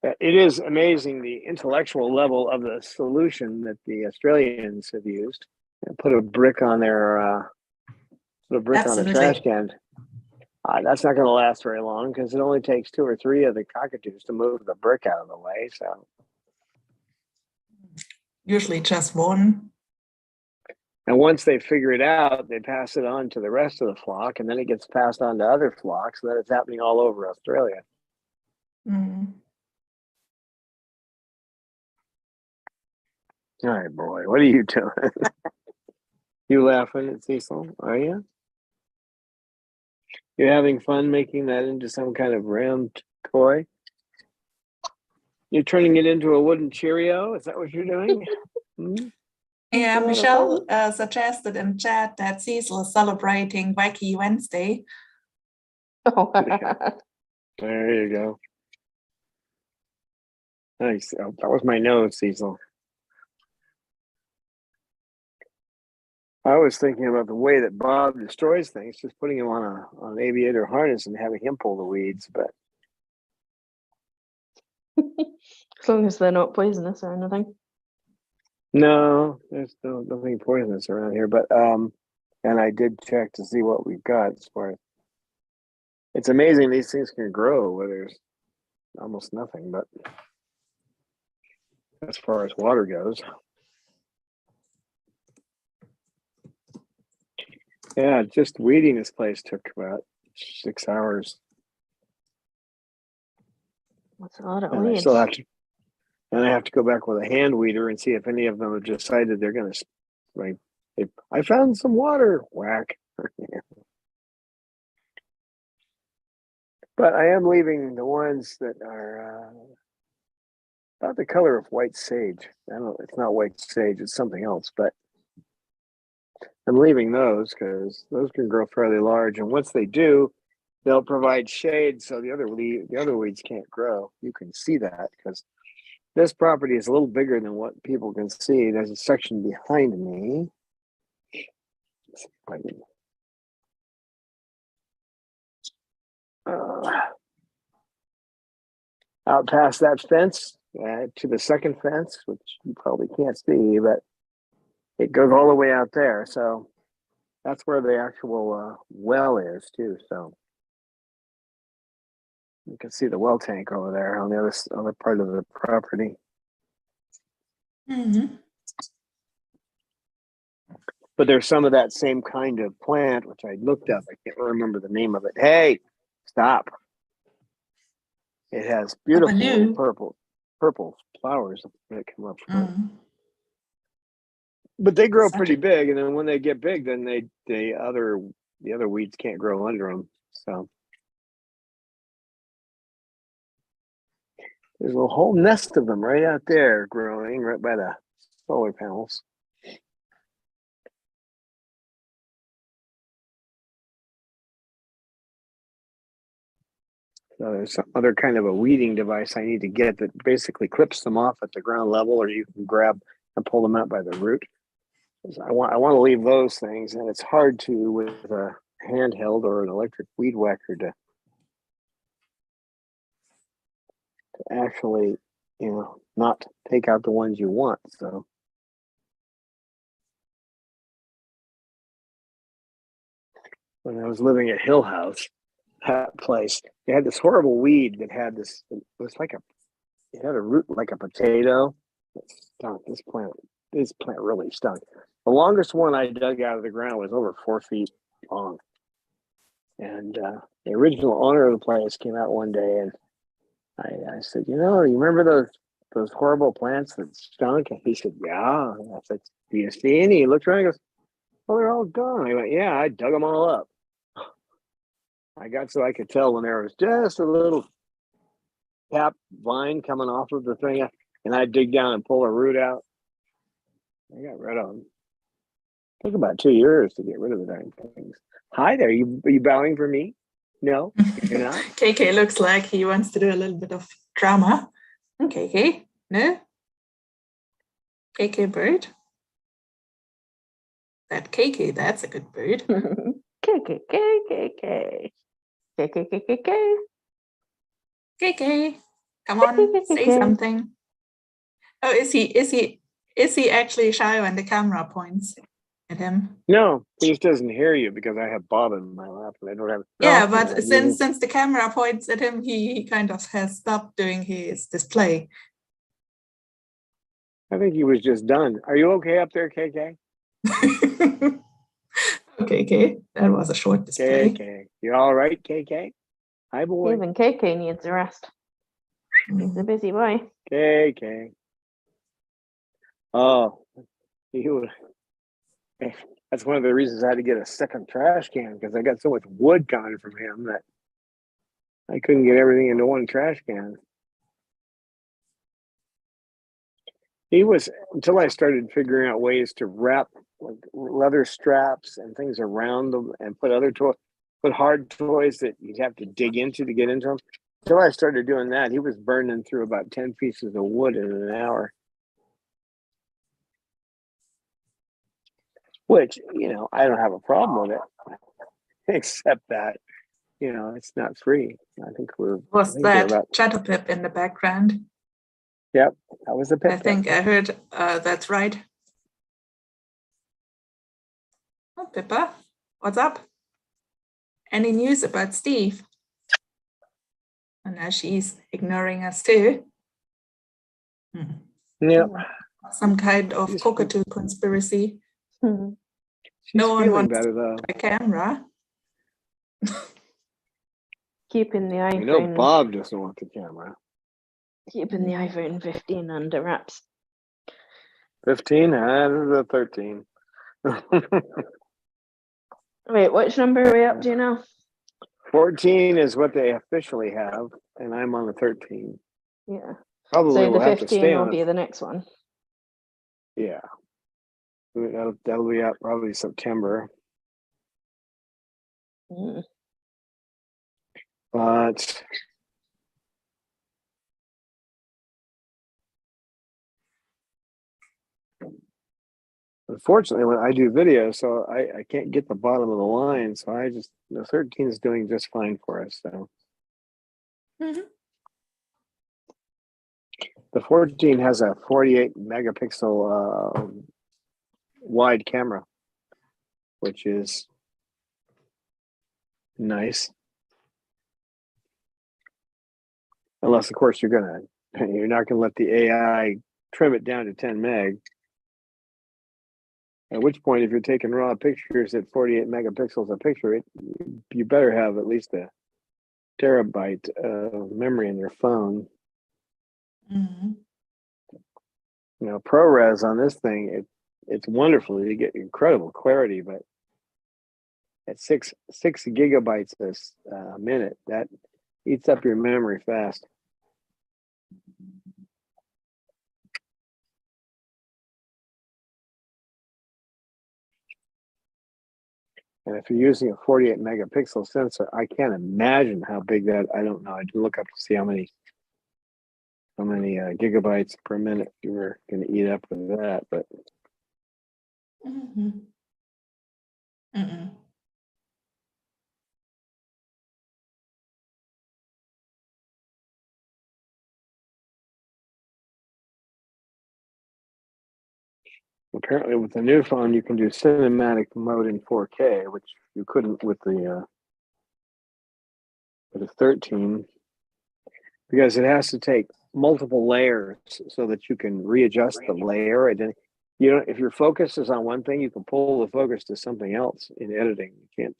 It is amazing the intellectual level of the solution that the Australians have used. Put a brick on their on a trash can. That's not going to last very long because it only takes 2 or 3 of the cockatoos to move the brick out of the way. So usually just one. And once they figure it out, they pass it on to the rest of the flock, and then it gets passed on to other flocks. So that it's happening all over Australia. Mm. All right, boy, what are you doing? You laughing at Cecil? Are you? You're having fun making that into some kind of round toy? You're turning it into a wooden Cheerio? Is that what you're doing? Yeah, Michelle suggested in chat that Cecil is celebrating Wacky Wednesday. Oh. There you go. Nice. Oh, that was my nose, Cecil. I was thinking about the way that Bob destroys things, just putting him on an aviator harness and having him pull the weeds. But as long as they're not poisonous or anything. no, there's nothing poisonous around here. But and I did check to see what we've got as far as. It's amazing these things can grow where there's almost nothing, but as far as water goes. Yeah, just weeding this place took about 6 hours. That's a lot of And weeds. I still have to, and I have to go back with a hand weeder and see if any of them have decided they're going to, like, I found some water, whack. But I am leaving the ones that are about the color of white sage. I don't know, it's not white sage, it's something else, but I'm leaving those because those can grow fairly large. And once they do, they'll provide shade so the other weeds can't grow. You can see that because this property is a little bigger than what people can see. There's a section behind me. Let's see if I can, out past that fence to the second fence, which you probably can't see, but it goes all the way out there. So that's where the actual well is too. So you can see the well tank over there on the other part of the property. Mm-hmm. But there's some of that same kind of plant, which I looked up. I can't remember the name of it. Hey, stop. It has beautiful little purple flowers that come up from it. But they grow pretty big, and then when they get big, then the other weeds can't grow under them. So there's a whole nest of them right out there growing right by the solar panels. So there's some other kind of a weeding device I need to get that basically clips them off at the ground level, or you can grab and pull them out by the root. I want to leave those things, and it's hard to with a handheld or an electric weed whacker to actually, not take out the ones you want. So when I was living at Hill House, that place, they had this horrible weed that had this. It had a root like a potato. It stunk. This plant really stunk. The longest one I dug out of the ground was over 4 feet long. And the original owner of the place came out one day, and I said, you remember those horrible plants that stunk? And he said, yeah. And I said, do you see any? He looked around and goes, well, they're all gone. I went, yeah, I dug them all up. I got so I could tell when there was just a little cap vine coming off of the thing, and I'd dig down and pull a root out. I got rid of them. It took about 2 years to get rid of the darn things. Hi there, are you bowing for me? No, you're not? KayKay looks like he wants to do a little bit of drama. KayKay, no? KayKay bird? That KayKay, that's a good bird. KayKay, KayKay, KayKay. KayKay, come on, say something. Oh, is he actually shy when the camera points at him? No, he just doesn't hear you because I have Bob in my lap and I don't have. Yeah, but since the camera points at him, he kind of has stopped doing his display. I think he was just done. Are you okay up there, KayKay? Okay, that was a short display. KayKay, you all right, KayKay? Hi, boy. Even KayKay needs a rest. He's a busy boy. KayKay. Oh, that's one of the reasons I had to get a second trash can, because I got so much wood coming from him that I couldn't get everything into one trash can. He was, until I started figuring out ways to wrap like leather straps and things around them and put hard toys that you'd have to dig into to get into them. Until I started doing that, he was burning through about 10 pieces of wood in an hour. Which, I don't have a problem with it, except that, it's not free. I think that Chatterpip in the background? Yep, that was a pip. I think I heard that's right. Oh, Pippa, what's up? Any news about Steve? And now she's ignoring us too. Yep. Some kind of cockatoo conspiracy. She's no one wants better, though. a camera. Keeping the iPhone. Bob doesn't want the camera. Keeping the iPhone 15 under wraps. 15? The 13. Wait, which number are we up to now? 14 is what they officially have, and I'm on the 13. Yeah. Probably so we'll the 15 will be it. the next one. Yeah. That'll be out probably September. But unfortunately, when I do video, so I can't get the bottom of the line. So I just, the 13 is doing just fine for us. So the 14 has a 48 megapixel wide camera, which is nice. Unless, of course, you're not gonna let the AI trim it down to 10 meg. At which point, if you're taking raw pictures at 48 megapixels a picture, you better have at least a terabyte of memory in your phone. Mm-hmm. You know, ProRes on this thing, it's wonderful. You get incredible clarity, but at six gigabytes a minute, that eats up your memory fast. And if you're using a 48 megapixel sensor, I can't imagine how big that. I don't know. I didn't look up to see how many gigabytes per minute you were going to eat up with that, but. Mm-hmm. Mm-hmm. Apparently, with the new phone, you can do cinematic mode in 4K, which you couldn't with the 13, because it has to take multiple layers so that you can readjust the layer. And you know, if your focus is on one thing, you can pull the focus to something else in editing. You can't.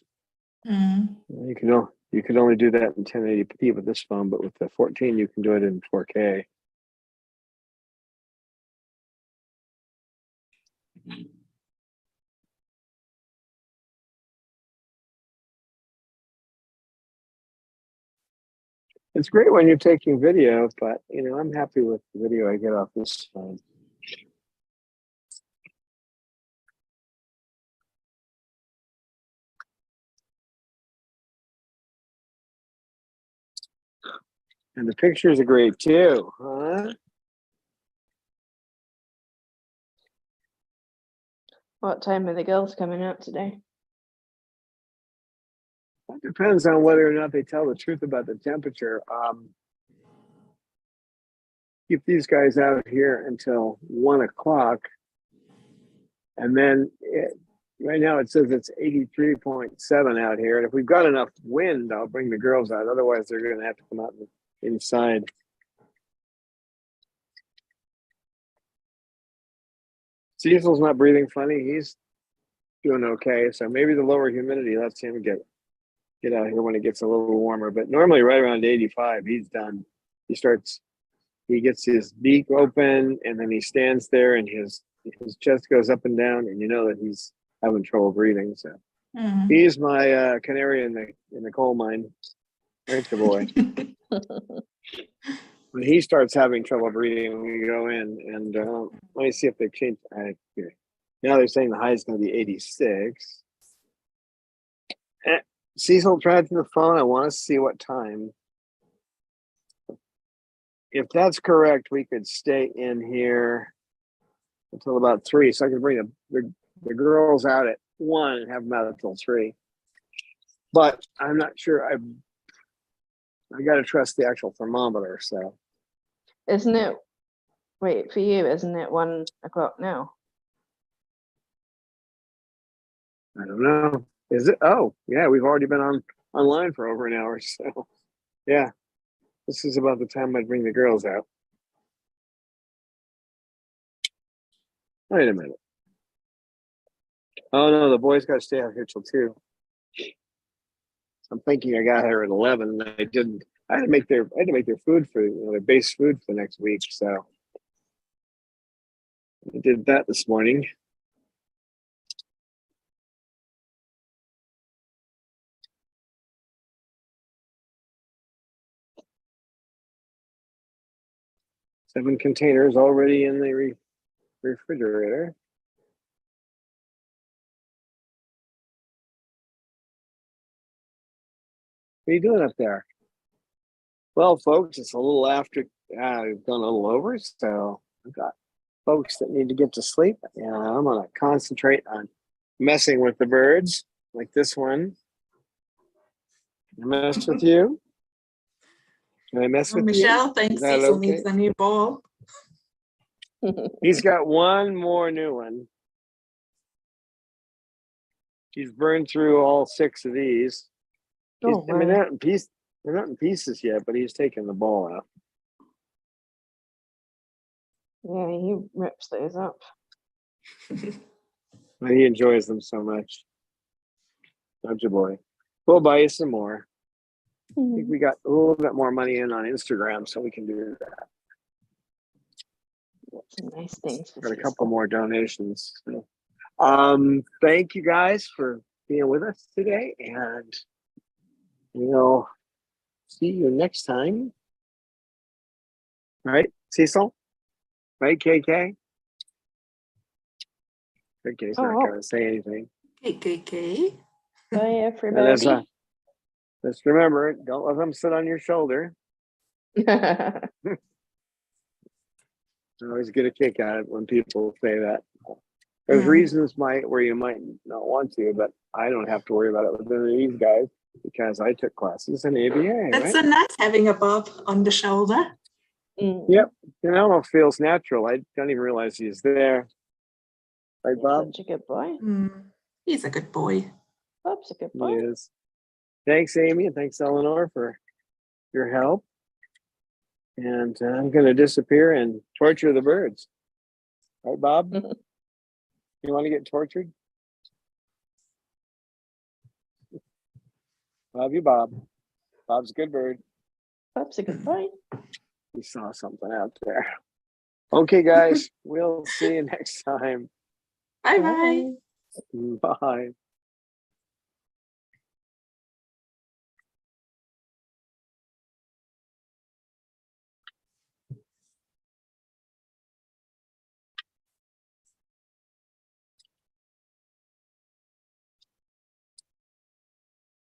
Mm-hmm. You can only do that in 1080p with this phone, but with the 14, you can do it in 4K. It's great when you're taking video, but you know, I'm happy with the video I get off this phone. And the pictures are great too, huh? What time are the girls coming out today? It depends on whether or not they tell the truth about the temperature. Keep these guys out here until 1 o'clock. And then right now it says it's 83.7 out here. And if we've got enough wind, I'll bring the girls out. Otherwise, they're going to have to come out inside. Cecil's not breathing funny. He's doing okay. So maybe the lower humidity lets him get out here when it gets a little warmer. But normally right around 85, he's done. He gets his beak open and then he stands there and his chest goes up and down, and you know that he's having trouble breathing. So he's my canary in the coal mine. Thanks, boy. When he starts having trouble breathing, we go in and let me see if they've changed. Now they're saying the high is going to be 86. Cecil tried to the phone. I want to see what time. If that's correct, we could stay in here until about 3. So I can bring the girls out at 1 and have them out until 3. But I'm not sure. I got to trust the actual thermometer. So isn't it? Wait, for you, isn't it 1 o'clock now? I don't know. Is it? Oh, yeah. We've already been online for over an hour. So yeah, this is about the time I'd bring the girls out. Wait a minute. Oh no, the boys got to stay out here till 2. I'm thinking I got here at 11, and I didn't. I had to make their food for their base food for the next week. So I did that this morning. Seven containers already in the refrigerator. What are you doing up there? Well, folks, it's a little after, we've gone a little over, so I've got folks that need to get to sleep, and I'm going to concentrate on messing with the birds, like this one. Can I mess with you? Can I mess with Michelle you? thinks Is that Cecil okay? needs a new ball. He's got one more new one. He's burned through all 6 of these. Oh, I mean, wow. they're not in pieces yet, but he's taking the ball out. Yeah, he rips those up. But he enjoys them so much. Don't you, boy? We'll buy you some more. I think we got a little bit more money in on Instagram, so we can do that. Some nice things for Got a Cecil. couple more donations. So, thank you guys for being with us today, and we'll see you next time. Right, Cecil? Right, KayKay? KayKay's not Oh. going to say anything. KayKay. Bye, And everybody. just remember, don't let them sit on your shoulder. I always get a kick out of it when people say that. There's reasons where you might not want to, but I don't have to worry about it with any of these guys because I took classes in ABA. That's right? so nice having a bob on the shoulder. Yep. You know, it feels natural. I don't even realize he's there. Right, Bob? Such a good boy. He's a good boy. Bob's a good He boy. is. Thanks, Amy, and thanks, Eleanor, for your help. And I'm going to disappear and torture the birds. Right, Bob? You want to get tortured? Love you, Bob. Bob's a good bird. Bob's a good boy. He saw something out there. Okay, guys, we'll see you next time. Bye-bye. Bye.